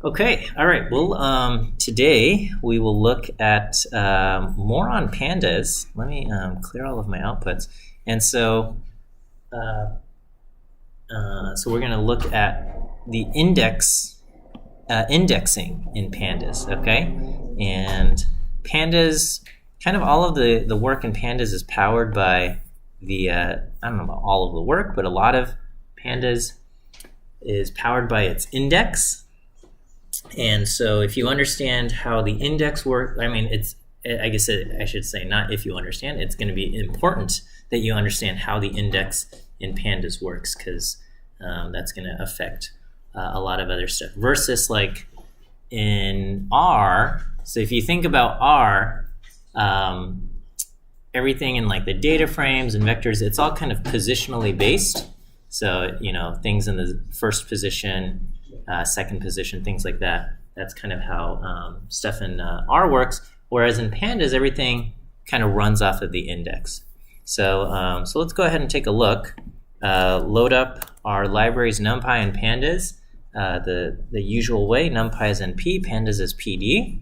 Okay, all right. Well, today we will look at more on pandas. Let me clear all of my outputs. And uh, so we're going to look at the indexing in pandas. Okay, and pandas, kind of all of the work in pandas is powered by I don't know about all of the work, but a lot of pandas is powered by its index. And so if you understand how the index works, I guess I should say, not if you understand, it's going to be important that you understand how the index in pandas works, because that's going to affect a lot of other stuff. Versus like in R, so if you think about R, everything in like the data frames and vectors, it's all kind of positionally based. So, things in the first position, second position, things like that. That's kind of how stuff in R works. Whereas in pandas, everything kind of runs off of the index. So let's go ahead and take a look. Load up our libraries NumPy and pandas the usual way. NumPy is NP, pandas is PD.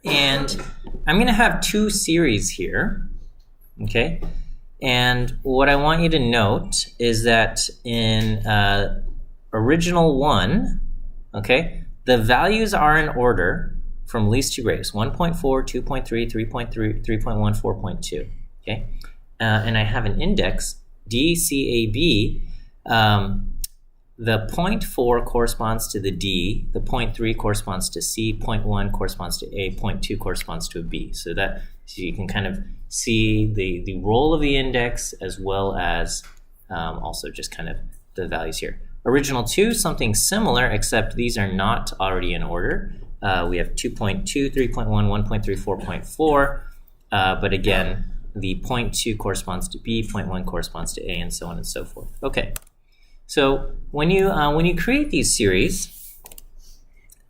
And I'm going to have two series here. Okay. And what I want you to note is that in original one, okay, the values are in order from least to greatest: 1.4, 2.3, 3.3, 3.1, 4.2. Okay, and I have an index DCAB. The 0.4 corresponds to the D, the 0.3 corresponds to C, 0.1 corresponds to A, 0.2 corresponds to a B. So you can kind of see the role of the index, as well as also just kind of the values here. Original 2, something similar, except these are not already in order. We have 2.2, 3.1, 1.3, 4.4, but again, the 0.2 corresponds to B, 0.1 corresponds to A, and so on and so forth. Okay, so when you create these series,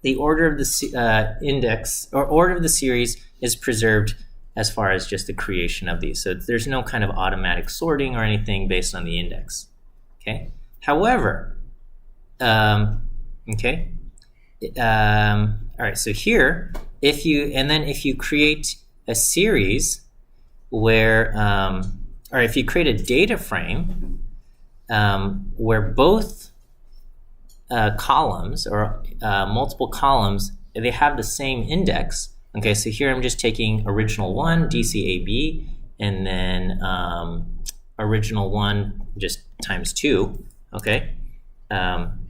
the order of the index or order of the series is preserved as far as just the creation of these. So there's no kind of automatic sorting or anything based on the index. Okay. However, all right. So here, if you create a series where, or if you create a data frame where both columns or multiple columns, they have the same index. Okay, so here I'm just taking original 1, DCAB, and then original 1 just times 2. Okay,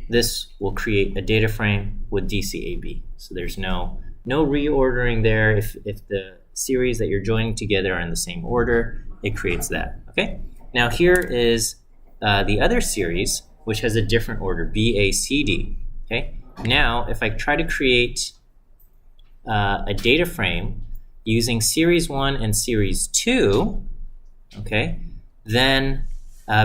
this will create a data frame with DCAB. So there's no reordering there. If the series that you're joining together are in the same order, it creates that. Okay, now here is the other series, which has a different order, BACD. Okay, now if I try to create a data frame using series 1 and series 2, okay, then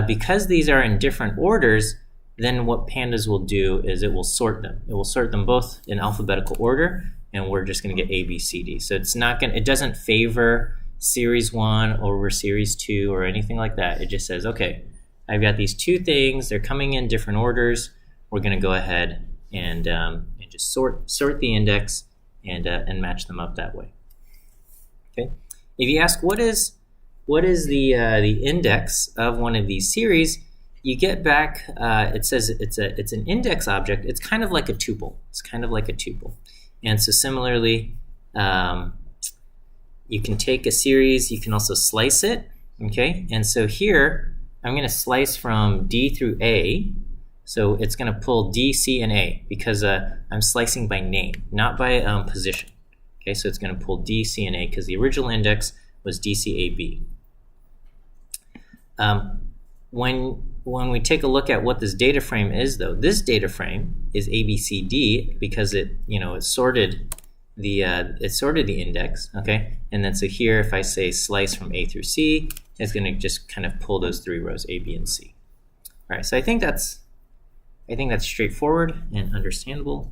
because these are in different orders, then what pandas will do is it will sort them. It will sort them both in alphabetical order, and we're just going to get A, B, C, D. So it doesn't favor series 1 over series 2 or anything like that. It just says, okay, I've got these two things. They're coming in different orders. We're going to go ahead and just sort the index and match them up that way. Okay. If you ask what is the index of one of these series, you get back. It says it's an index object. It's kind of like a tuple. And so similarly, you can take a series. You can also slice it. Okay. And so here I'm going to slice from D through A. So it's going to pull D, C, and A because I'm slicing by name, not by position. Okay, so it's going to pull D, C, and A because the original index was DCAB. When we take a look at what this data frame is, though, this data frame is ABCD because it sorted the index. Okay, and then so here if I say slice from A through C, it's going to just kind of pull those three rows A, B, and C. All right, so I think that's straightforward and understandable.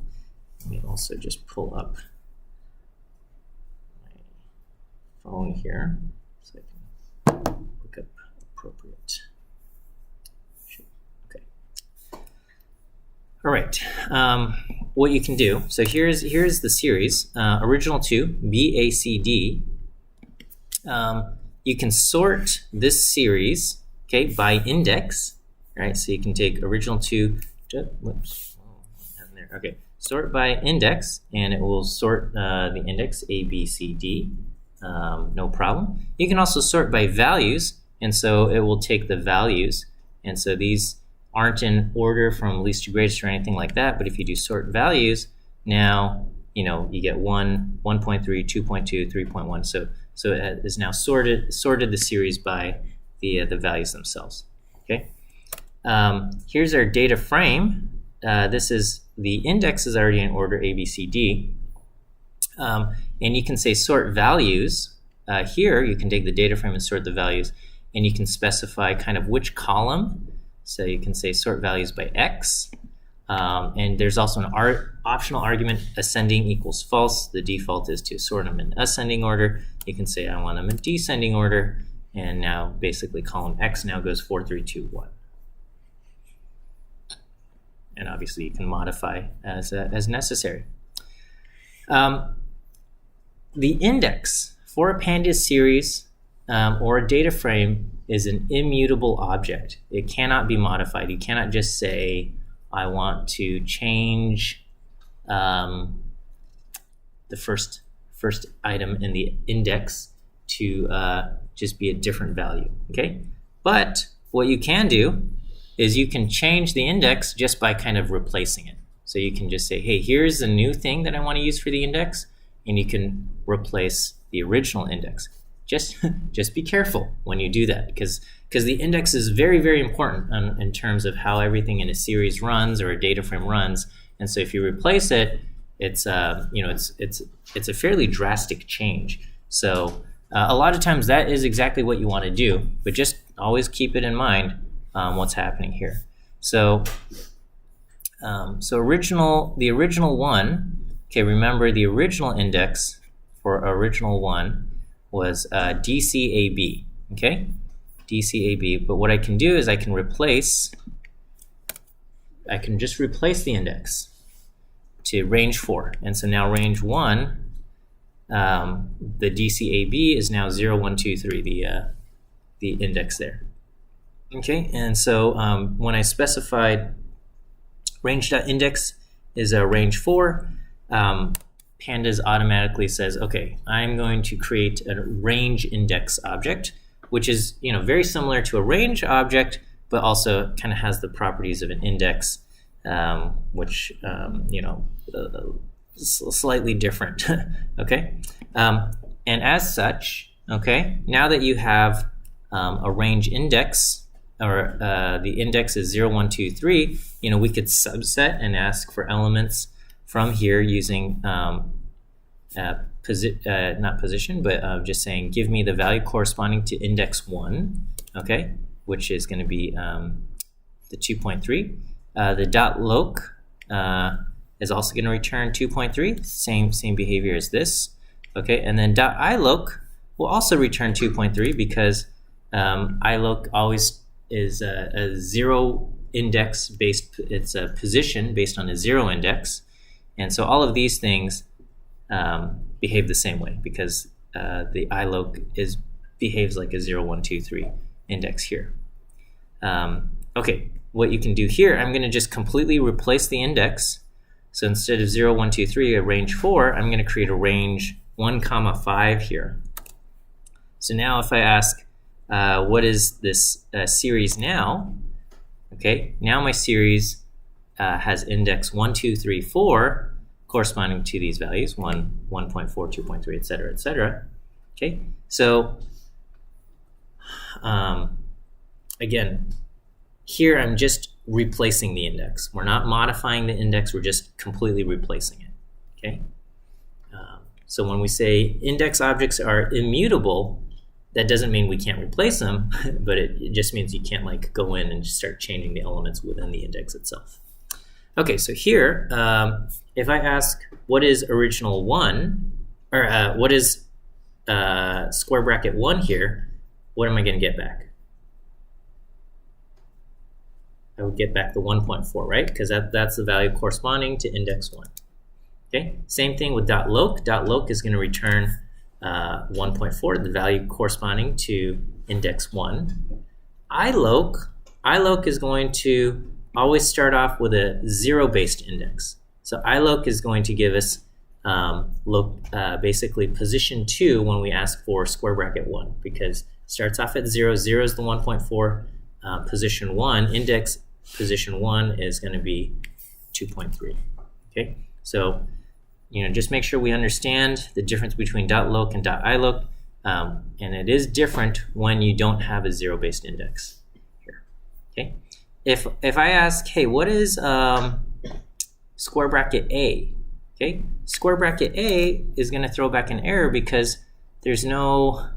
Let me also just pull up my phone here so I can look up appropriate. Okay. All right. what you can do, so here's the series, original 2, B, A, C, D. You can sort this series, okay, by index, right? So you can take original 2, whoops, okay, sort by index, and it will sort the index A, B, C, D, no problem. You can also sort by values, and so it will take the values, and so these aren't in order from least to greatest or anything like that, but if you do sort values, now you get 1, 1.3, 2.2, 3.1. So it is now sorted the series by the values themselves. Okay. Here's our data frame. This is the index is already in order A, B, C, D, and you can say sort values. Here you can take the data frame and sort the values, and you can specify kind of which column. So you can say sort values by X, and there's also an optional argument, ascending equals false. The default is to sort them in ascending order. You can say I want them in descending order, and now basically column X now goes 4, 3, 2, 1. And obviously you can modify as necessary. The index for a pandas series or a data frame is an immutable object. It cannot be modified. You cannot just say, I want to change the first item in the index to just be a different value, okay? But what you can do is you can change the index just by kind of replacing it. So you can just say, hey, here's a new thing that I want to use for the index, and you can replace the original index. Just be careful when you do that, because the index is very, very important in terms of how everything in a series runs or a data frame runs. And so if you replace it, it's a fairly drastic change. So a lot of times that is exactly what you want to do, but just always keep it in mind what's happening here. So the original one. Okay, remember the original index for original one was DCAB, okay? DCAB, but what I can do is I can just replace the index to range 4. And so now range 1, the DCAB is now 0, 1, 2, 3, the index there. Okay, and so when I specified range.index is a range 4, Pandas automatically says, okay, I'm going to create a range index object, which is very similar to a range object, but also kind of has the properties of an index, which slightly different. Okay, and as such, okay, now that you have a range index, or the index is 0, 1, 2, 3, we could subset and ask for elements from here using not position, but just saying give me the value corresponding to index 1, okay, which is going to be the 2.3. The dot loc is also going to return 2.3, same behavior as this, okay, and then dot iloc will also return 2.3 because iloc always is a 0 index based. It's a position based on a 0 index. And so all of these things behave the same way because the iloc behaves like a 0, 1, 2, 3 index here. Okay, what you can do here, I'm going to just completely replace the index. So instead of 0, 1, 2, 3, a range 4, I'm going to create a range 1, 5 here. So now if I ask, what is this series now? Okay, now my series has index 1, 2, 3, 4 corresponding to these values, 1, 1.4, 2.3, etc., etc. Okay, so again, here I'm just replacing the index. We're not modifying the index, we're just completely replacing it. Okay, so when we say index objects are immutable, that doesn't mean we can't replace them, but it just means you can't like go in and just start changing the elements within the index itself. Okay, so here, if I ask what is original 1, or what is square bracket 1 here, what am I going to get back? I would get back the 1.4, right? Because that's the value corresponding to index 1. Okay, same thing with .loc. .loc is going to return 1.4, the value corresponding to index 1. iloc is going to always start off with a 0-based index. So iloc is going to give us basically position 2 when we ask for square bracket 1, because it starts off at 0. 0 is the 1.4. Position 1, index position 1 is going to be 2.3. Okay, so just make sure we understand the difference between .loc and .iloc, and it is different when you don't have a 0-based index here. Okay, if I ask, hey, what is square bracket A? Okay, square bracket A is going to throw back an error because there's no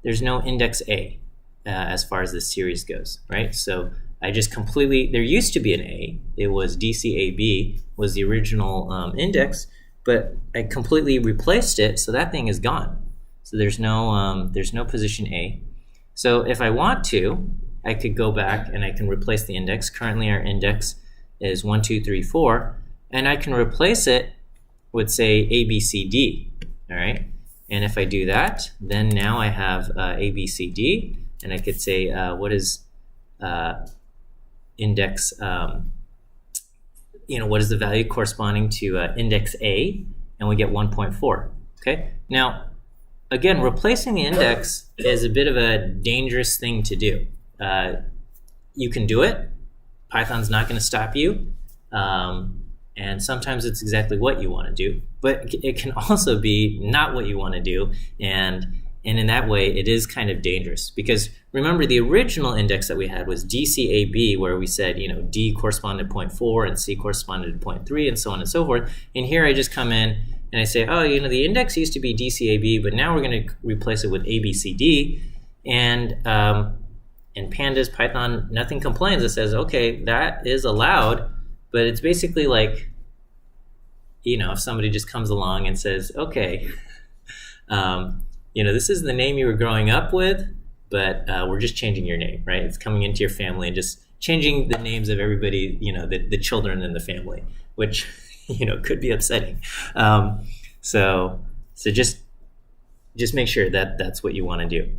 index A as far as this series goes, right? So I just there used to be an A. It was DCAB was the original index, but I completely replaced it, so that thing is gone. So there's no position A. So if I want to, I could go back and I can replace the index. Currently our index is 1, 2, 3, 4, and I can replace it with, say, ABCD, all right? And if I do that, then now I have ABCD, and I could say, what is index, what is the value corresponding to index A? And we get 1.4, okay? Now, again, replacing the index is a bit of a dangerous thing to do. You can do it. Python's not going to stop you. And sometimes it's exactly what you want to do, but it can also be not what you want to do, and in that way it is kind of dangerous, because remember the original index that we had was DCAB, where we said D corresponded to 0.4 and C corresponded to 0.3 and so on and so forth. And here I just come in and I say, oh, the index used to be DCAB, but now we're going to replace it with ABCD, and pandas, Python, nothing complains. It says, okay, that is allowed. But it's basically like, if somebody just comes along and says, okay, this is the name you were growing up with, but we're just changing your name, right? It's coming into your family and just changing the names of everybody, the children in the family, which, could be upsetting. So just make sure that that's what you want to do.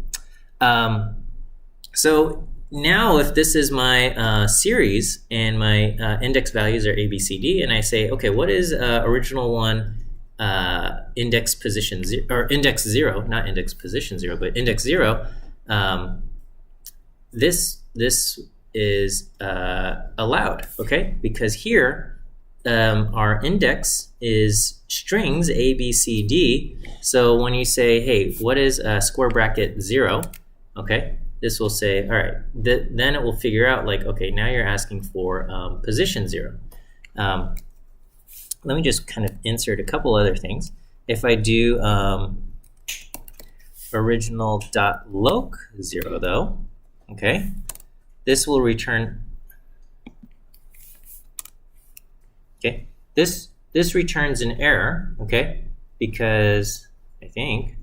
So now if this is my series and my index values are ABCD, and I say, okay, what is original one index position or index 0, not index position 0, but index 0, this is allowed, okay? Because here our index is strings A, B, C, D. So when you say, hey, what is square bracket 0, okay? This will say, all right, then it will figure out like, okay, now you're asking for position 0. Let me just kind of insert a couple other things. If I do original.loc 0 though, okay, this will return, okay, this returns an error, okay, because I think,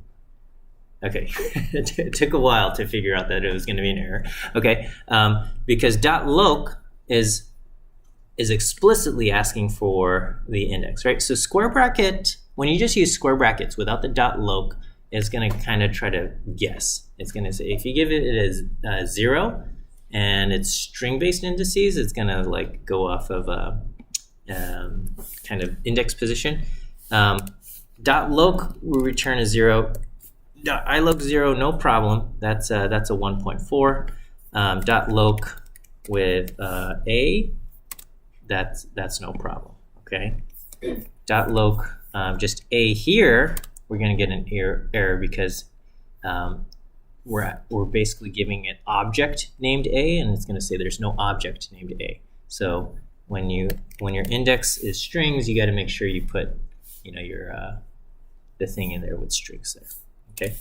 okay, it took a while to figure out that it was going to be an error. Okay, because .loc is explicitly asking for the index, right? So square bracket, when you just use square brackets without the .loc, it's going to kind of try to guess. It's going to say, if you give it as 0 and it's string-based indices, it's going to like go off of kind of index position. .loc will return a 0. iloc 0, no problem. That's a 1.4. .loc with A, that's no problem. Okay. .loc just A here, we're going to get an error because we're basically giving an object named A, and it's going to say there's no object named A. So when your index is strings, you got to make sure you put your the thing in there with strings there. Okay.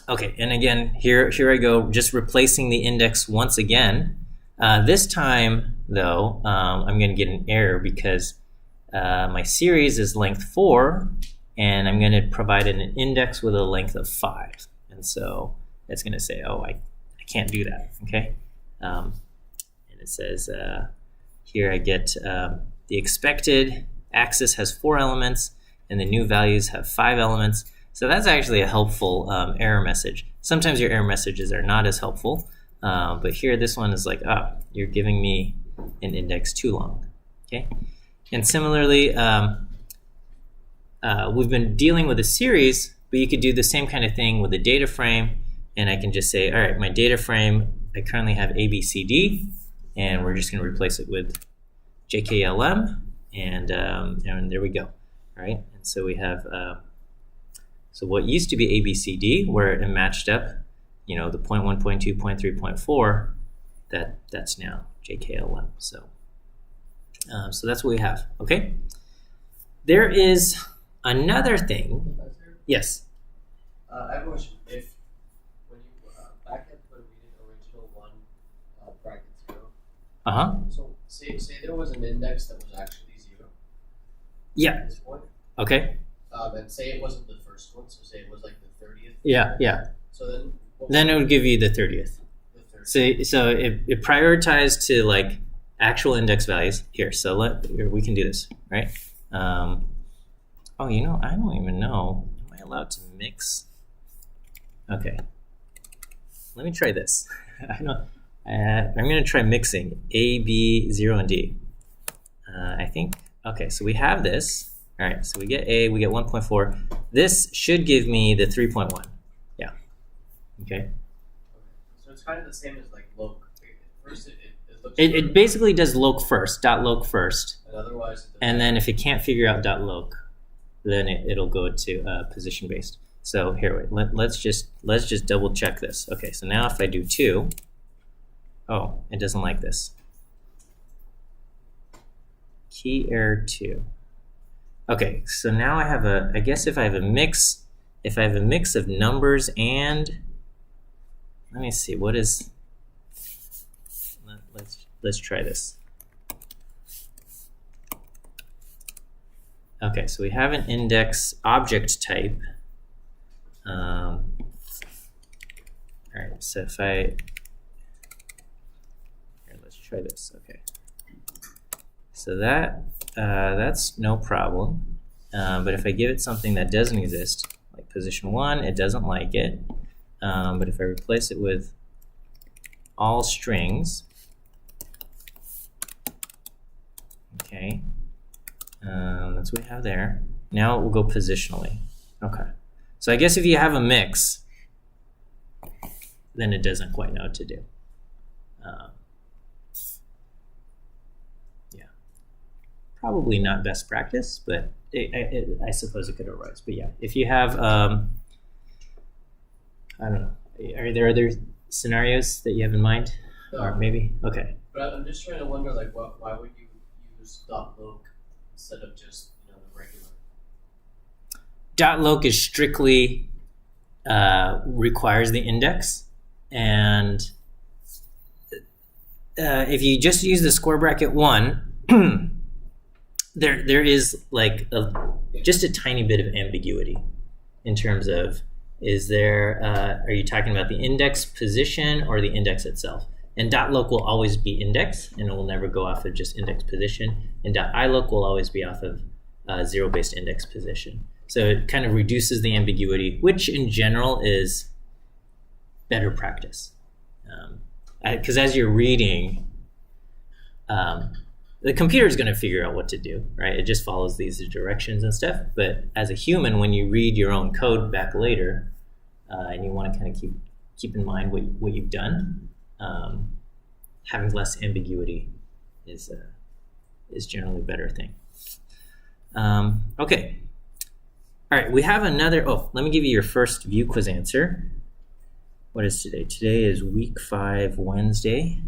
Okay, and again, here I go, just replacing the index once again. This time, though, I'm going to get an error because my series is length 4, and I'm going to provide an index with a length of 5. And so it's going to say, oh, I can't do that, okay? And it says here I get the expected axis has 4 elements and the new values have 5 elements. So that's actually a helpful error message. Sometimes your error messages are not as helpful, but here this one is like, you're giving me an index too long, okay? And similarly, we've been dealing with a series, but you could do the same kind of thing with a data frame, and I can just say, all right, my data frame, I currently have A, B, C, D, and we're just going to replace it with JKLM, and there we go, all right? And so we have, so what used to be A, B, C, D, where it matched up, the 0.1, 0.2, 0.3, 0.4, that's now JKLM. So that's what we have, okay? There is another thing. Yes? I have a question. If, when you back at when we did original 1 bracket 0, so say there was an index that was actually 0 at this point, okay. and say it wasn't the first one, so say it was like the 30th. Yeah. So then it would give you the 30th. So it prioritized to like actual index values. Here, we can do this, right? I don't even know. Am I allowed to mix? Okay. Let me try this. I'm going to try mixing A, B, 0, and D. I think, okay, so we have this. All right, so we get A, we get 1.4. This should give me the 3.1. Yeah. Okay. So it's kind of the same as like loc. First, it looks. It basically does loc first, .loc first. And otherwise. And then if it can't figure out .loc, then it'll go to position based. So here, wait, let's just double check this. Okay, so now if I do 2, it doesn't like this. Key error 2. Okay, so now I have I guess if I have a mix of numbers and, let me see, let's try this. Okay, so we have an index object type. All right, so if here, let's try this. Okay, so that's no problem. But if I give it something that doesn't exist, like position 1, it doesn't like it. But if I replace it with all strings, okay, that's what we have there. Now it will go positionally. Okay. So I guess if you have a mix, then it doesn't quite know what to do. Yeah. Probably not best practice, but I suppose it could arise. But yeah, if you have, I don't know, are there other scenarios that you have in mind? No. Or maybe? Okay. But I'm just trying to wonder, like, why would you use .loc instead of just the regular? .loc is strictly requires the index, and if you just use the square bracket 1, there is like just a tiny bit of ambiguity in terms of, are you talking about the index position or the index itself? And .loc will always be index, and it will never go off of just index position. And .iloc will always be off of zero-based index position. So it kind of reduces the ambiguity, which in general is better practice. Because as you're reading, the computer is going to figure out what to do, right? It just follows these directions and stuff. But as a human, when you read your own code back later, and you want to kind of keep in mind what you've done, having less ambiguity is generally a better thing. Okay. All right, we have another, let me give you your first view quiz answer. What is today? Today is week 5, Wednesday.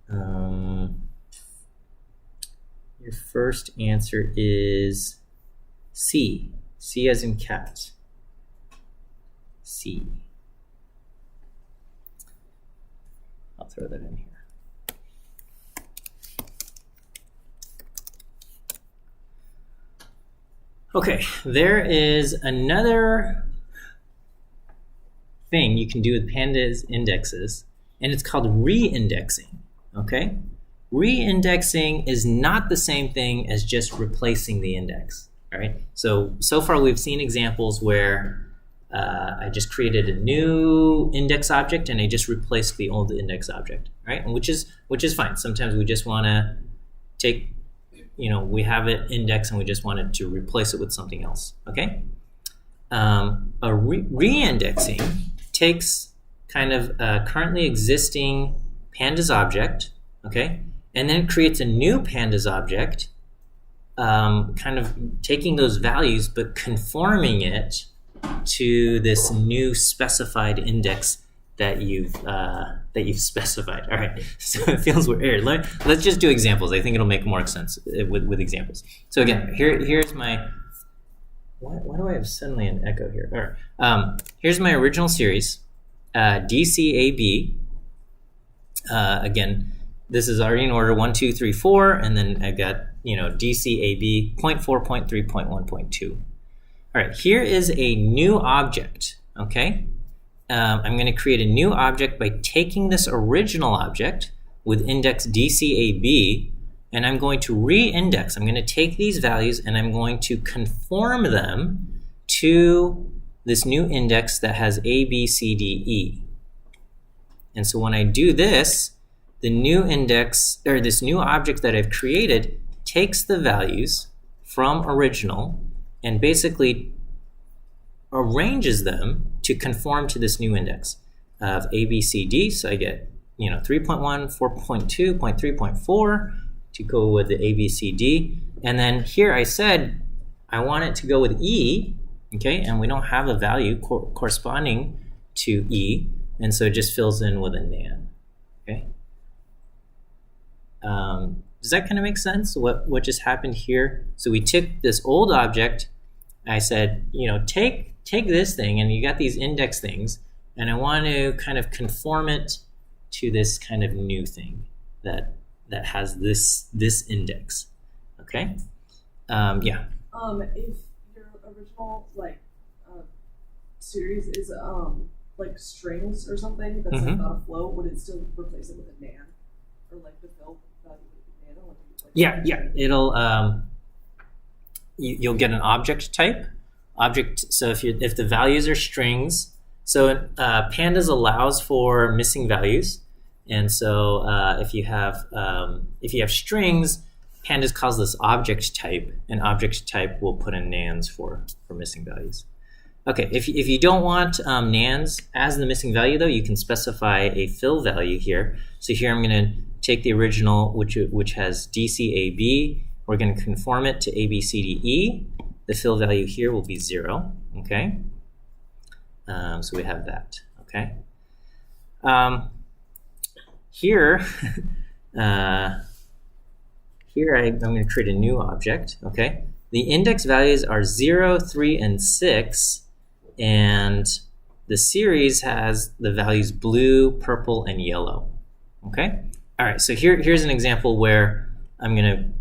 Your first answer is C. C as in cat. C. I'll throw that in here. Okay, there is another thing you can do with pandas indexes, and it's called re-indexing, okay? Re-indexing is not the same thing as just replacing the index, all right? So far we've seen examples where I just created a new index object and I just replaced the old index object, right? And which is fine. Sometimes we just want to take, we have an index and we just wanted to replace it with something else, okay? A re-indexing takes kind of a currently existing pandas object, okay? And then it creates a new pandas object, kind of taking those values but conforming it to this new specified index that you've specified. All right, so it feels weird. Let's just do examples. I think it'll make more sense with examples. So again, here's my. Why do I have suddenly an echo here? All right. Here's my original series, DCAB. Again, this is already in order 1, 2, 3, 4, and then I got DCAB 0.4, 0.3, 0.1, 0.2. All right, here is a new object, okay? I'm going to create a new object by taking this original object with index DCAB, and I'm going to re-index. I'm going to take these values and I'm going to conform them to this new index that has A, B, C, D, E. And so when I do this, the new index, or this new object that I've created, takes the values from original and basically arranges them to conform to this new index of A, B, C, D. So I get 3.1, 4.2, 0.3, 0.4 to go with the A, B, C, D. And then here I said I want it to go with E, okay? And we don't have a value corresponding to E, and so it just fills in with a nan, okay? Does that kind of make sense, what just happened here? So we took this old object, I said, take this thing, and you got these index things, and I want to kind of conform it to this kind of new thing that has this index, okay? Yeah. If your original series is strings or something that's not a float, would it still replace it with a nan, or the fill value with a nan? Yeah. It'll you'll get an object type. So if the values are strings, so pandas allows for missing values, and so if you have strings, pandas calls this object type, and object type will put in nans for missing values. Okay, if you don't want nans as the missing value though, you can specify a fill value here. So here I'm going to take the original, which has DCAB. We're going to conform it to ABCDE. The fill value here will be 0. Okay, so we have that. Okay, here I'm going to create a new object. Okay, the index values are 0, 3, and 6, and the series has the values blue, purple, and yellow. Okay. All right, so here's an example where I'm going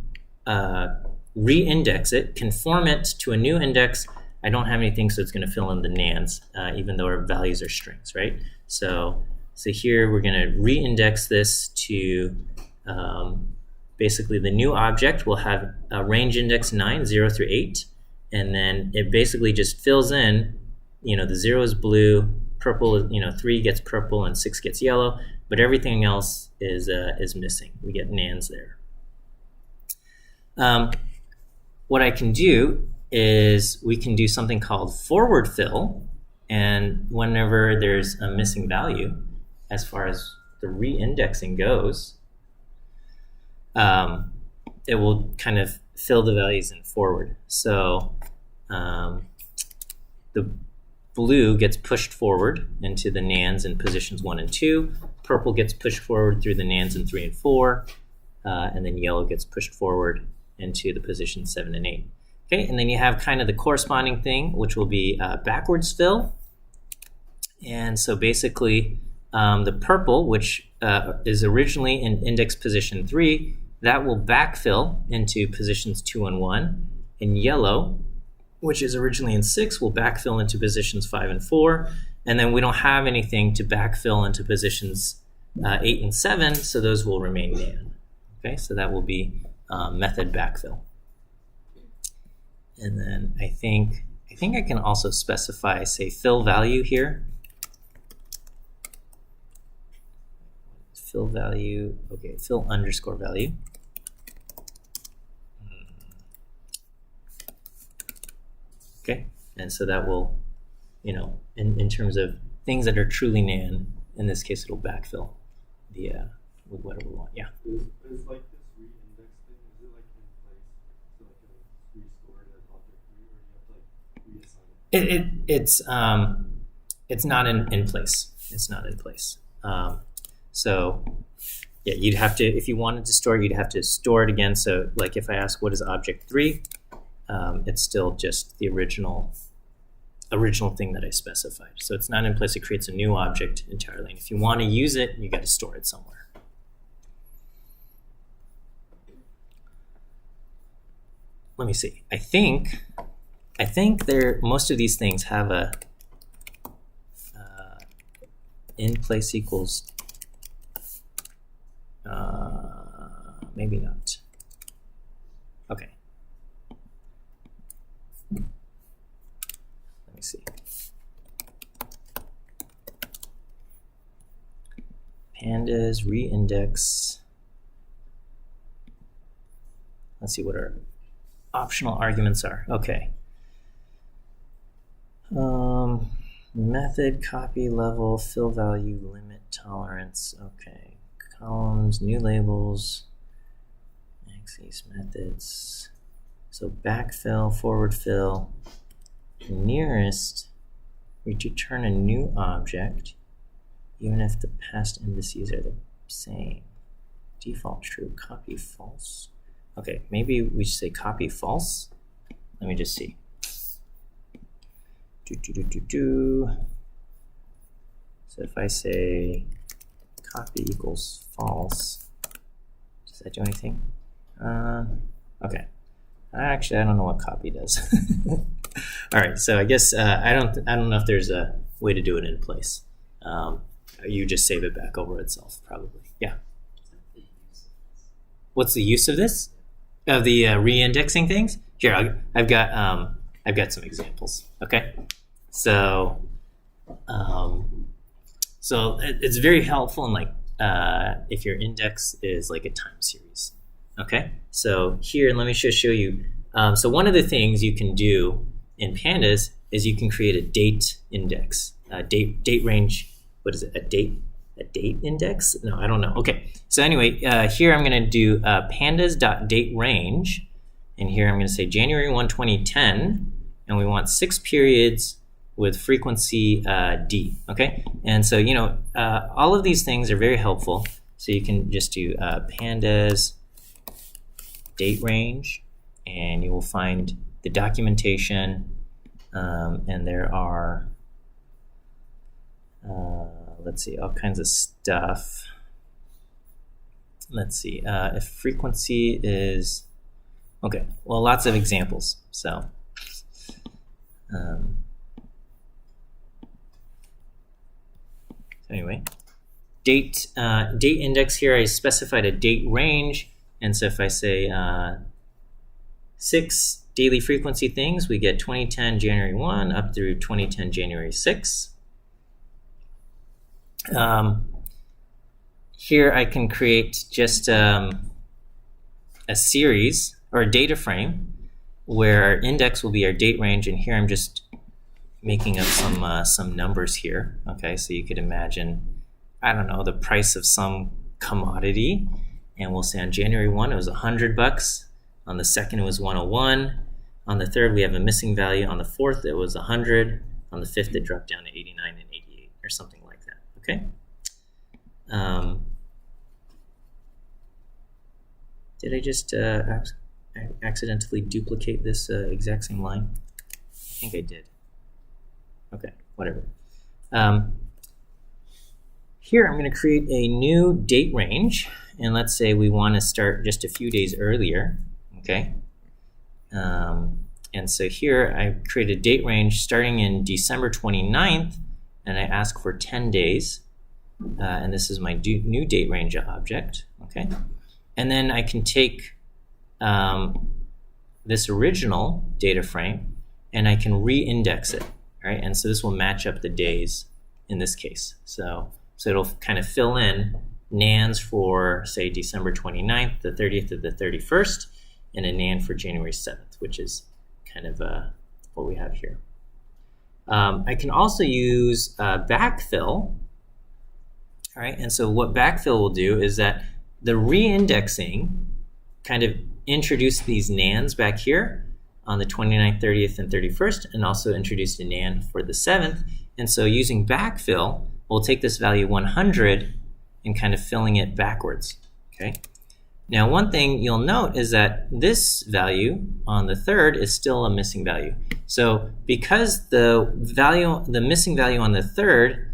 to re-index it, conform it to a new index. I don't have anything, so it's going to fill in the nans, even though our values are strings, right? So here we're going to re-index this to basically the new object will have a range index 9, 0 through 8, and then it basically just fills in, the 0 is blue, purple, 3 gets purple, and 6 gets yellow, but everything else is missing. We get nans there. What I can do is we can do something called forward fill, and whenever there's a missing value, as far as the re-indexing goes, it will kind of fill the values in forward. So the blue gets pushed forward into the nans in positions 1 and 2, purple gets pushed forward through the nans in 3 and 4, and then yellow gets pushed forward into the position 7 and 8. Okay, and then you have kind of the corresponding thing, which will be backwards fill. And so basically, the purple, which is originally in index position 3, that will backfill into positions 2 and 1. And yellow, which is originally in 6, will backfill into positions 5 and 4. And then we don't have anything to backfill into positions 8 and 7, so those will remain nan. Okay, so that will be method backfill. And then I think I can also specify, say, fill value here. Fill value, okay, fill underscore value. Okay, and so that will, you know, in terms of things that are truly nan, in this case it'll backfill the with whatever we want. Yeah. Is like this re-index thing, is it like in place? So like it'll restore it as object 3, or do you have to like reassign it? It's not in place. It's not in place. So yeah, you'd have to, if you wanted to store it, you'd have to store it again. So like if I ask what is object 3, it's still just the original thing that I specified. So it's not in place. It creates a new object entirely. And if you want to use it, you got to store it somewhere. Let me see. I think most of these things have a in place equals. Maybe not. Okay. Let me see. Pandas reindex. Let's see what our optional arguments are. Okay. Method, copy, level, fill value, limit, tolerance. Okay. Columns, new labels, axes, methods. So backfill, forward fill, nearest, we return a new object, even if the past indices are the same. Default true, copy false. Okay, maybe we should say copy false. Let me just see. So if I say copy equals false, does that do anything? Okay. Actually, I don't know what copy does. All right, so I guess I don't know if there's a way to do it in place. You just save it back over itself, probably. Yeah. What's the use of this? Of the re-indexing things? Here, I've got some examples. Okay, so it's very helpful in like if your index is like a time series. Okay, so here, let me just show you. So one of the things you can do in Pandas is you can create a date index, date range. What is it? A date index? No, I don't know. Okay, so anyway, here I'm going to do pandas.dateRange, and here I'm going to say January 1, 2010, and we want 6 periods with frequency D. Okay, and so all of these things are very helpful. So you can just do pandas date range, and you will find the documentation, and there are let's see, all kinds of stuff. Let's see, if frequency is okay, well, lots of examples. So anyway, date index here, I specified a date range. And so if I say 6 daily frequency things, we get 2010 January 1 up through 2010 January 6. Here I can create just a series or a data frame where our index will be our date range, and here I'm just making up some numbers here. Okay, so you could imagine, I don't know, the price of some commodity. And we'll say on January 1, it was $100. On the 2nd, it was 101. On the 3rd, we have a missing value. On the 4th, it was 100. On the 5th, it dropped down to 89 and 88 or something like that. Okay. Did I just accidentally duplicate this exact same line? I think I did. Okay, whatever. Here, I'm going to create a new date range. And let's say we want to start just a few days earlier, okay? And so here I create a date range starting in December 29th and I ask for 10 days, and this is my new date range object, okay? And then I can take this original data frame and I can re-index it, right? And so this will match up the days in this case. So it'll kind of fill in NANs for, say, December 29th, the 30th, or the 31st, and a NAN for January 7th, which is kind of what we have here. I can also use backfill, all right? And so what backfill will do is that the re-indexing kind of introduced these NANs back here on the 29th, 30th, and 31st, and also introduced a NAN for the 7th. And so using backfill, we'll take this value 100 and kind of filling it backwards, okay? Now, one thing you'll note is that this value on the 3rd is still a missing value. So because the missing value on the 3rd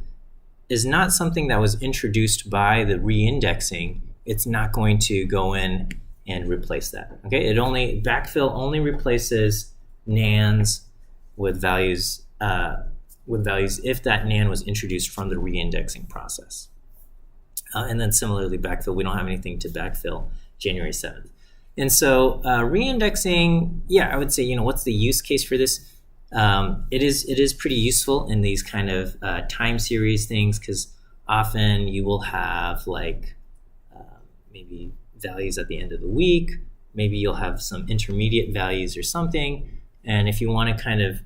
is not something that was introduced by the re-indexing, it's not going to go in and replace that, okay? Backfill only replaces NANs with values if that NAN was introduced from the re-indexing process. And then similarly, backfill, we don't have anything to backfill January 7th. And so re-indexing, yeah, I would say, what's the use case for this? It is pretty useful in these kind of time series things, because often you will have like maybe values at the end of the week. Maybe you'll have some intermediate values or something. And if you want to kind of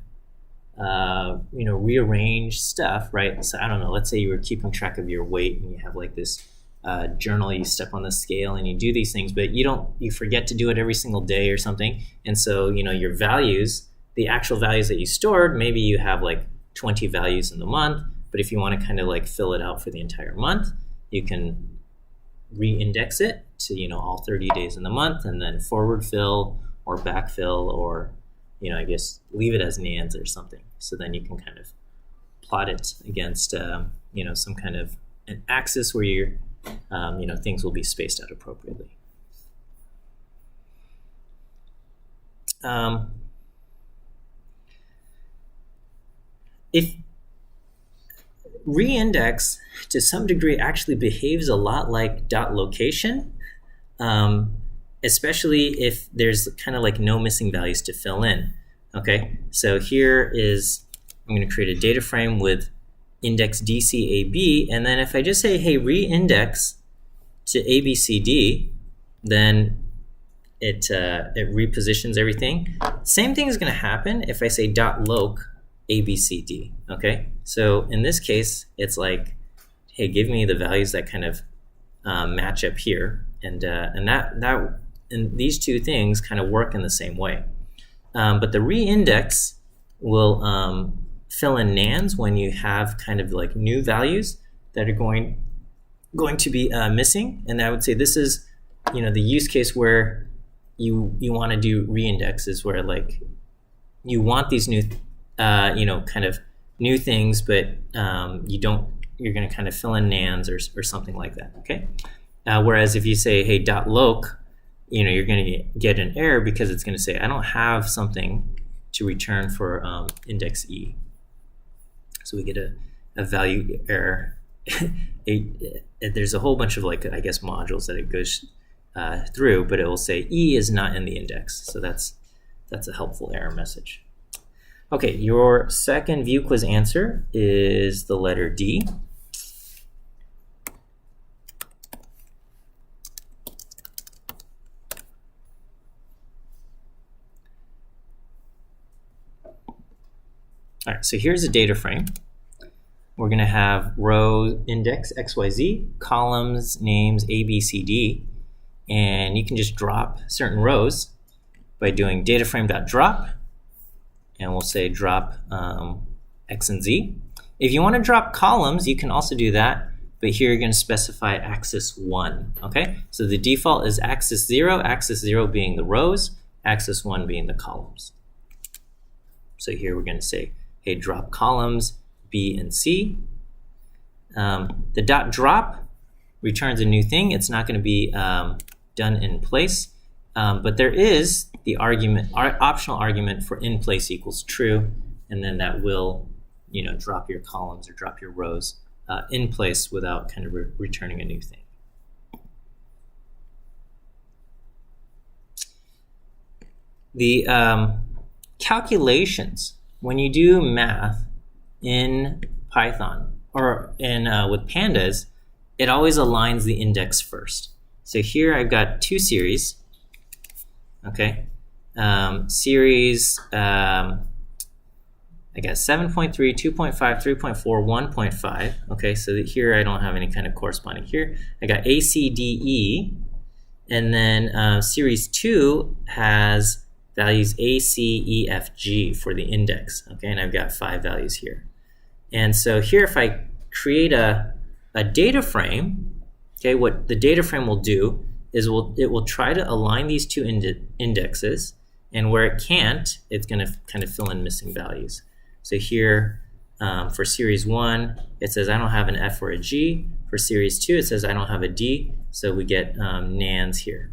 rearrange stuff, right? So I don't know, let's say you were keeping track of your weight and you have like this journal, you step on the scale and you do these things, but you forget to do it every single day or something. And so, your values, the actual values that you stored, maybe you have like 20 values in the month, but if you want to kind of like fill it out for the entire month, you can re-index it to, all 30 days in the month, and then forward fill or backfill, or I guess leave it as NANs or something. So then you can kind of plot it against, some kind of an axis where you're, things will be spaced out appropriately. If re-index to some degree actually behaves a lot like dot location, especially if there's kind of like no missing values to fill in. Okay, so here is, I'm going to create a data frame with index DCAB, and then if I just say, hey, re-index to ABCD, then it repositions everything. Same thing is going to happen if I say dot loc ABCD. Okay, so in this case, it's like, hey, give me the values that kind of match up here, and these two things kind of work in the same way. But the re-index will fill in NANs when you have kind of like new values that are going to be missing. And I would say this is, the use case where you want to do re-indexes, where like you want these new, kind of new things, but you're going to kind of fill in NANs or something like that. Okay. Whereas if you say, hey, dot loc, you're going to get an error because it's going to say, I don't have something to return for index E. So we get a value error. There's a whole bunch of like, I guess, modules that it goes through, but it will say E is not in the index. So that's a helpful error message. Okay, your second view quiz answer is the letter D. All right, so here's a data frame. We're going to have row index XYZ, columns, names ABCD, and you can just drop certain rows by doing dataframe.drop, and we'll say drop X and Z. If you want to drop columns, you can also do that, but here you're going to specify axis 1, okay? So the default is axis 0 being the rows, axis 1 being the columns. So here we're going to say, hey, drop columns B and C. The dot drop returns a new thing. It's not going to be done in place, but there is the argument, optional argument for in place equals true, and then that will drop your columns or drop your rows in place without kind of returning a new thing. The calculations, when you do math in Python or with pandas, it always aligns the index first. So here I've got two series. Okay, series, I got 7.3, 2.5, 3.4, 1.5. Okay, so here I don't have any kind of corresponding here. I got A, C, D, E, and then series 2 has values A, C, E, F, G for the index. Okay, and I've got 5 values here. And so here, if I create a data frame, okay, what the data frame will do is it will try to align these two indexes, and where it can't, it's going to kind of fill in missing values. So here, for series 1, it says I don't have an F or a G. For series 2, it says I don't have a D, so we get nans here.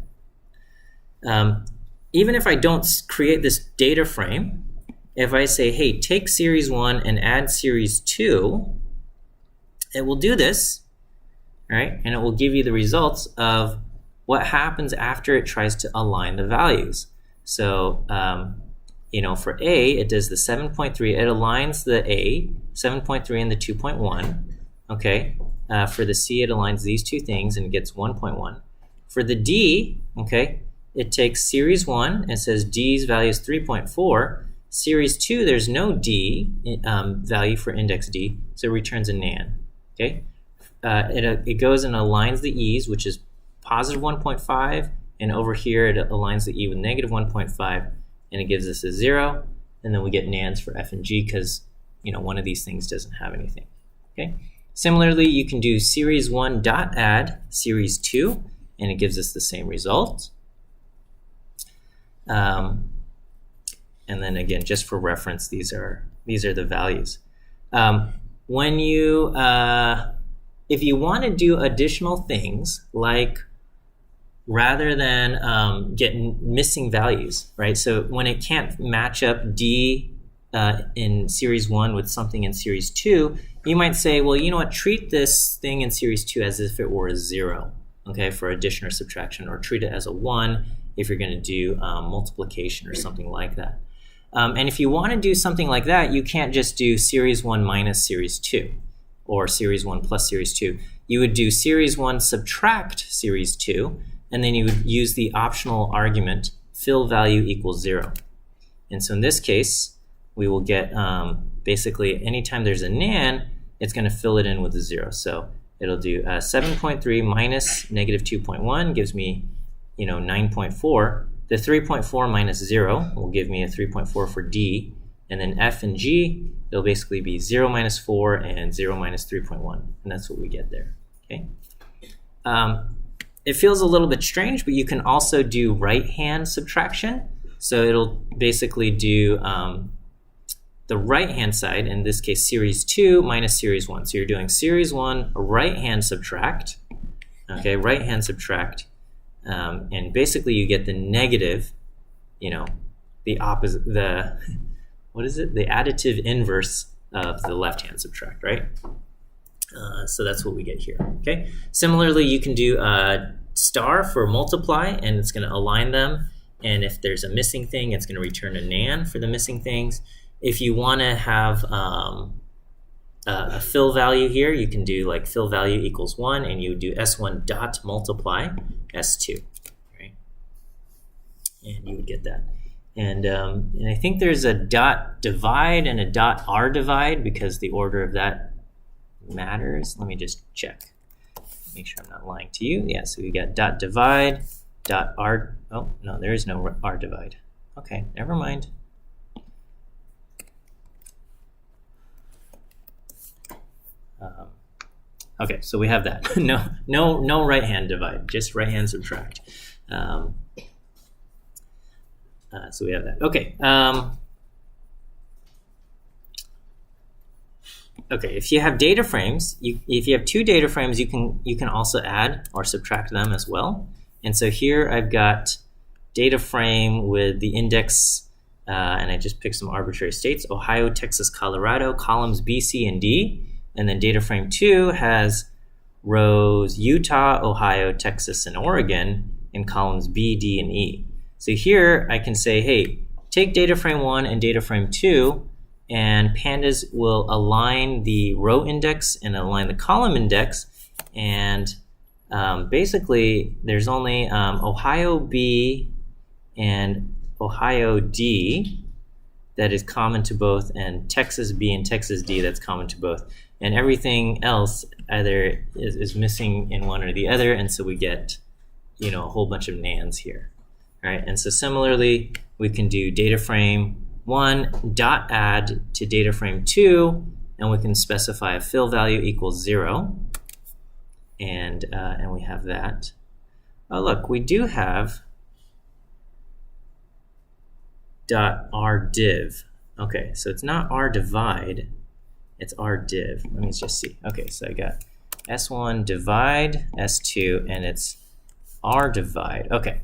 Even if I don't create this data frame, if I say, hey, take series 1 and add series 2, it will do this, right? And it will give you the results of what happens after it tries to align the values. So, for A, it does the 7.3. It aligns the A, 7.3 and the 2.1. Okay. For the C, it aligns these two things and gets 1.1. For the D, okay, it takes series 1 and says D's value is 3.4. Series 2, there's no D value for index D, so it returns a nan. Okay. It goes and aligns the E's, which is positive 1.5, and over here it aligns the E with negative 1.5, and it gives us a 0, and then we get nans for F and G because one of these things doesn't have anything. Okay. Similarly, you can do series 1 dot add series 2, and it gives us the same result. And then again, just for reference, these are the values. When you if you want to do additional things, like rather than get missing values, right? So when it can't match up D in series 1 with something in series 2, you might say, well, you know what, treat this thing in series 2 as if it were a 0, okay, for addition or subtraction, or treat it as a 1 if you're going to do multiplication or something like that. And if you want to do something like that, you can't just do series 1 minus series 2 or series 1 plus series 2. You would do series 1 subtract series 2, and then you would use the optional argument fill value equals 0. And so in this case, we will get basically anytime there's a nan, it's going to fill it in with a 0. So it'll do 7.3 minus negative 2.1 gives me 9.4. The 3.4 minus 0 will give me a 3.4 for D. And then F and G, it'll basically be 0 minus 4 and 0 minus 3.1. And that's what we get there. Okay. It feels a little bit strange, but you can also do right-hand subtraction. So it'll basically do the right-hand side, in this case series 2 minus series 1. So you're doing series 1 right-hand subtract. Okay, right-hand subtract. And basically you get the negative, the opposite, what is it? The additive inverse of the left-hand subtract, right? So that's what we get here, okay? Similarly, you can do star for multiply, and it's going to align them. And if there's a missing thing, it's going to return a nan for the missing things. If you want to have a fill value here, you can do like fill value equals 1, and you do S1 dot multiply S2, right? And you would get that. And I think there's a dot divide and a dot R divide because the order of that matters. Let me just check. Make sure I'm not lying to you. Yeah, so we got dot divide, dot R. Oh, no, there is no R divide. Okay, never mind. Okay, so we have that. no right-hand divide, just right-hand subtract. So we have that. Okay. Okay. If you have data frames, if you have two data frames, you can also add or subtract them as well. And so here I've got data frame with the index and I just picked some arbitrary states: Ohio, Texas, Colorado, columns B, C, and D. And then data frame 2 has rows Utah, Ohio, Texas, and Oregon in columns B, D, and E. So here I can say, hey, take data frame 1 and data frame 2, and pandas will align the row index and align the column index. And basically, there's only Ohio B and Ohio D that is common to both, and Texas B and Texas D that's common to both. And everything else either is missing in one or the other, and so we get, a whole bunch of nans here. All right, and so similarly, we can do data frame 1 dot add to data frame 2, and we can specify a fill value equals 0, and we have that. Oh, look, we do have dot rdiv. Okay, so it's not rdivide, it's rdiv. Let me just see. Okay, so I got S1 divide S2, and it's rdivide. Okay.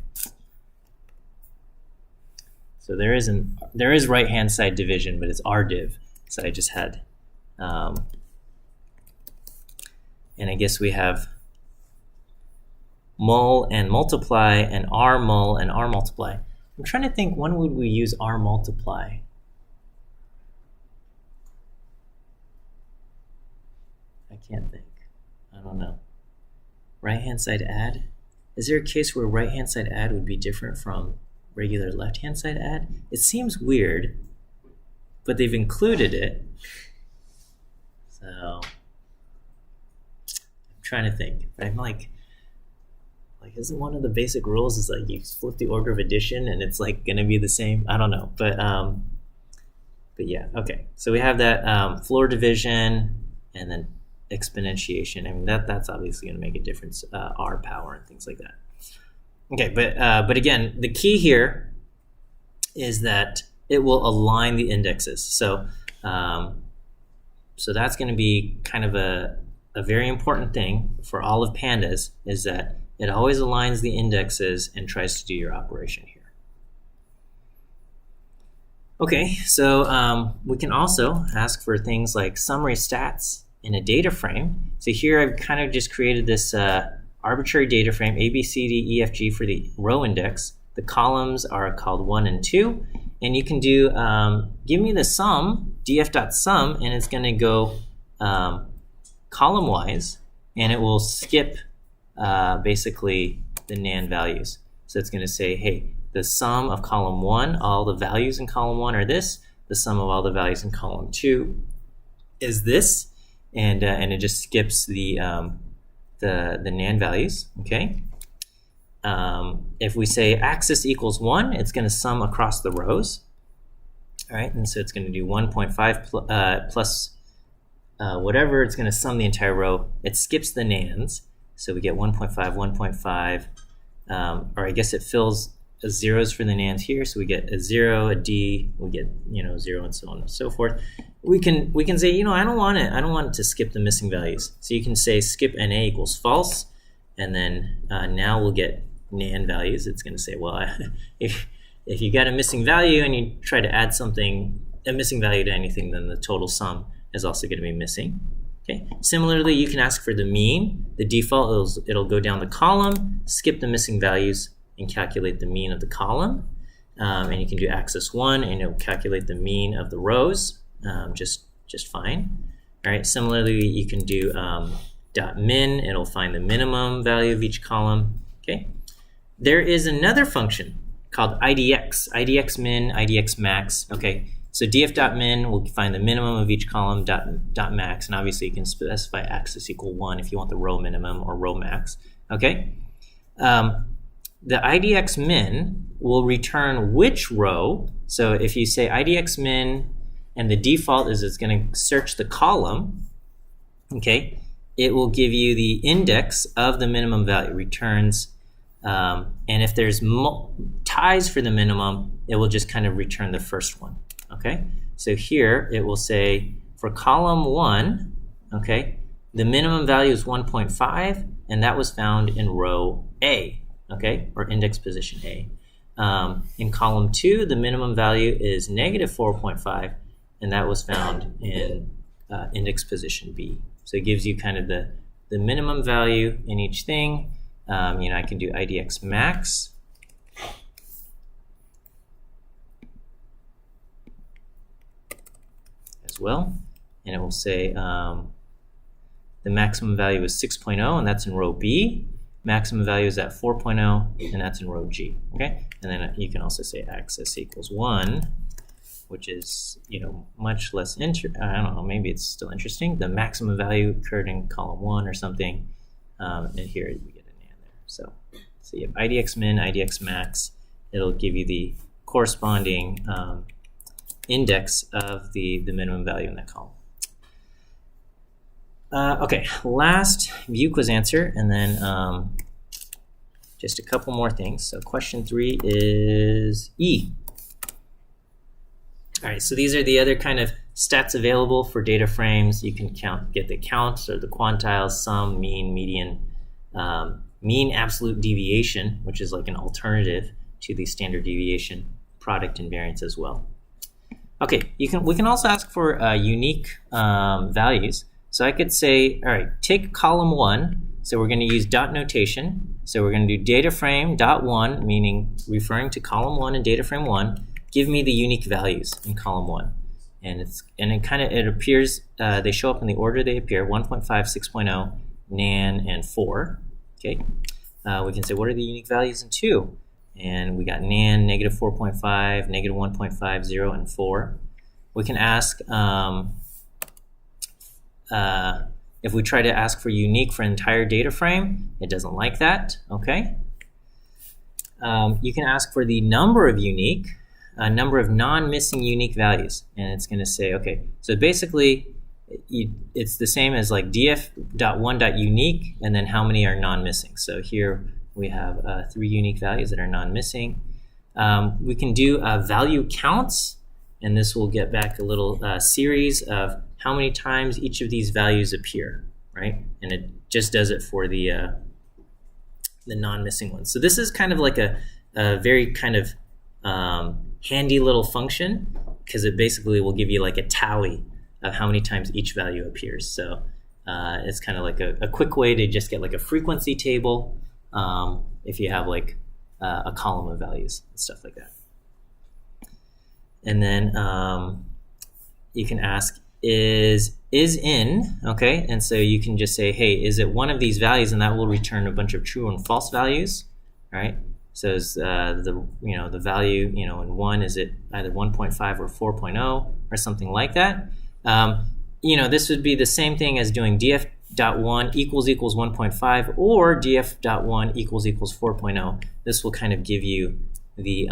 So there is right-hand side division, but it's rdiv. So I just had, and I guess we have mul and multiply and r mul and r multiply. I'm trying to think, when would we use r multiply? I can't think. I don't know. Right-hand side add? Is there a case where right-hand side add would be different from regular left-hand side add? It seems weird, but they've included it. So I'm trying to think. I'm like isn't one of the basic rules is like you flip the order of addition and it's like going to be the same? I don't know, but yeah, okay. So we have that floor division and then exponentiation. I mean that's obviously going to make a difference. R power and things like that. Okay, but again, the key here is that it will align the indexes. So so that's going to be kind of a very important thing for all of pandas, is that it always aligns the indexes and tries to do your operation here. Okay, so we can also ask for things like summary stats in a data frame. So here I've kind of just created this arbitrary data frame, A, B, C, D, E, F, G for the row index. The columns are called 1 and 2. And you can do, give me the sum, df.sum, and it's going to go column-wise, and it will skip basically the nan values. So it's going to say, hey, the sum of column 1, all the values in column 1 are this. The sum of all the values in column 2 is this. And it just skips the nan values, okay? If we say axis equals 1, it's going to sum across the rows. All right, and so it's going to do 1.5 plus whatever. It's going to sum the entire row. It skips the nans, so we get 1.5, 1.5, or I guess it fills zeros for the nans here. So we get a 0, a D, we get 0, and so on and so forth. We can say, I don't want it to skip the missing values. So you can say skip NA equals false, and then now we'll get nan values. It's going to say, well, if you got a missing value and you try to add a missing value to anything, then the total sum is also going to be missing. Okay. Similarly, you can ask for the mean. The default it'll go down the column, skip the missing values, and calculate the mean of the column. And you can do axis 1, and it'll calculate the mean of the rows just fine. All right. Similarly, you can do dot min. It'll find the minimum value of each column. Okay. There is another function called IDX min, IDX max. Okay. So df.min will find the minimum of each column, dot max, and obviously you can specify axis equal 1 if you want the row minimum or row max. Okay. The IDX min will return which row. So if you say IDX min and the default is it's going to search the column, okay, it will give you the index of the minimum value, returns, and if there's ties for the minimum, it will just kind of return the first one. Okay, so here it will say for column 1, okay, the minimum value is 1.5, and that was found in row A, okay, or index position A. In column 2, the minimum value is negative 4.5, and that was found in index position B. So it gives you kind of the minimum value in each thing. I can do IDX max. As well, and it will say the maximum value is 6.0, and that's in row B. Maximum value is at 4.0, and that's in row G. Okay, and then you can also say axis equals 1, which is much less I don't know, maybe it's still interesting. The maximum value occurred in column 1 or something, and here you get an and there. So you have IDX min, IDX max. It'll give you the corresponding index of the minimum value in that column. Okay, last view quiz answer, and then just a couple more things. So question 3 is E. All right, so these are the other kind of stats available for data frames. You can get the counts or the quantiles, sum, mean, median, mean absolute deviation, which is like an alternative to the standard deviation, product and variance as well. Okay, we can also ask for unique values. So I could say, all right, take column 1. So we're going to use dot notation. So we're going to do data frame dot 1, meaning referring to column 1 and data frame 1. Give me the unique values in column 1, and it appears they show up in the order they appear: 1.5, 6.0, nan, and 4. Okay, we can say what are the unique values in 2, and we got nan, negative 4.5, negative 1.5, 0, and 4. We can ask if we try to ask for unique for an entire data frame, it doesn't like that. Okay, you can ask for the number of unique. A number of non-missing unique values, and it's going to say, okay, so basically it's the same as like df.1.unique, and then how many are non-missing. So here we have 3 unique values that are non-missing. We can do value counts, and this will get back a little series of how many times each of these values appear, right? And it just does it for the non-missing ones. So this is kind of like a very kind of handy little function, because it basically will give you like a tally of how many times each value appears. So it's kind of like a quick way to just get like a frequency table if you have like a column of values and stuff like that. And then you can ask is in, okay? And so you can just say, hey, is it one of these values? And that will return a bunch of true and false values, right? So is the value in 1, is it either 1.5 or 4.0 or something like that? This would be the same thing as doing df.1 equals 1.5 or df.1 equals 4.0. This will kind of give you the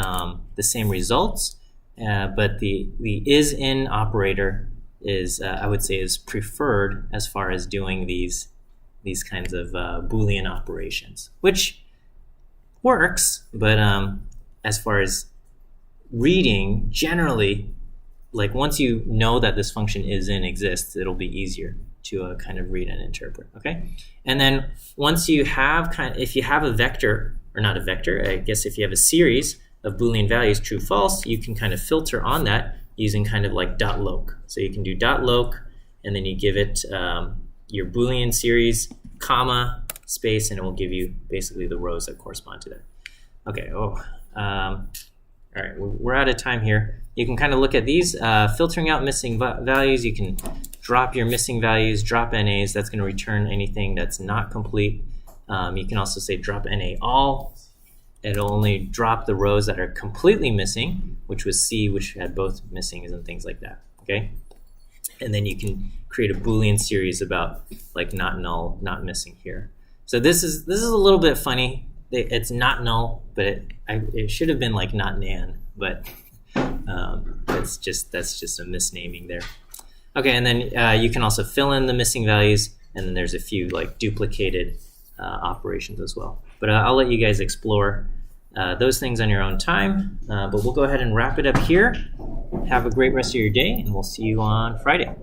same results, but the is in operator is I would say is preferred as far as doing these kinds of Boolean operations, which works, but as far as reading, generally, like once you know that this function is in exists, it'll be easier to kind of read and interpret. Okay, and then once you have if you have a vector, or not a vector, I guess if you have a series of Boolean values, true, false, you can kind of filter on that using kind of like .loc. So you can do .loc, and then you give it your Boolean series, comma, space, and it will give you basically the rows that correspond to that. Okay, all right, we're out of time here. You can kind of look at these, filtering out missing values. You can drop your missing values, drop NAs. That's going to return anything that's not complete. You can also say drop NA all. It'll only drop the rows that are completely missing, which was C, which had both missings and things like that. Okay, and then you can create a Boolean series about like not null, not missing here. So this is a little bit funny. It's not null, but it should have been like not nan, but that's just a misnaming there. Okay, and then you can also fill in the missing values, and then there's a few like duplicated operations as well. But I'll let you guys explore those things on your own time. But we'll go ahead and wrap it up here. Have a great rest of your day, and we'll see you on Friday.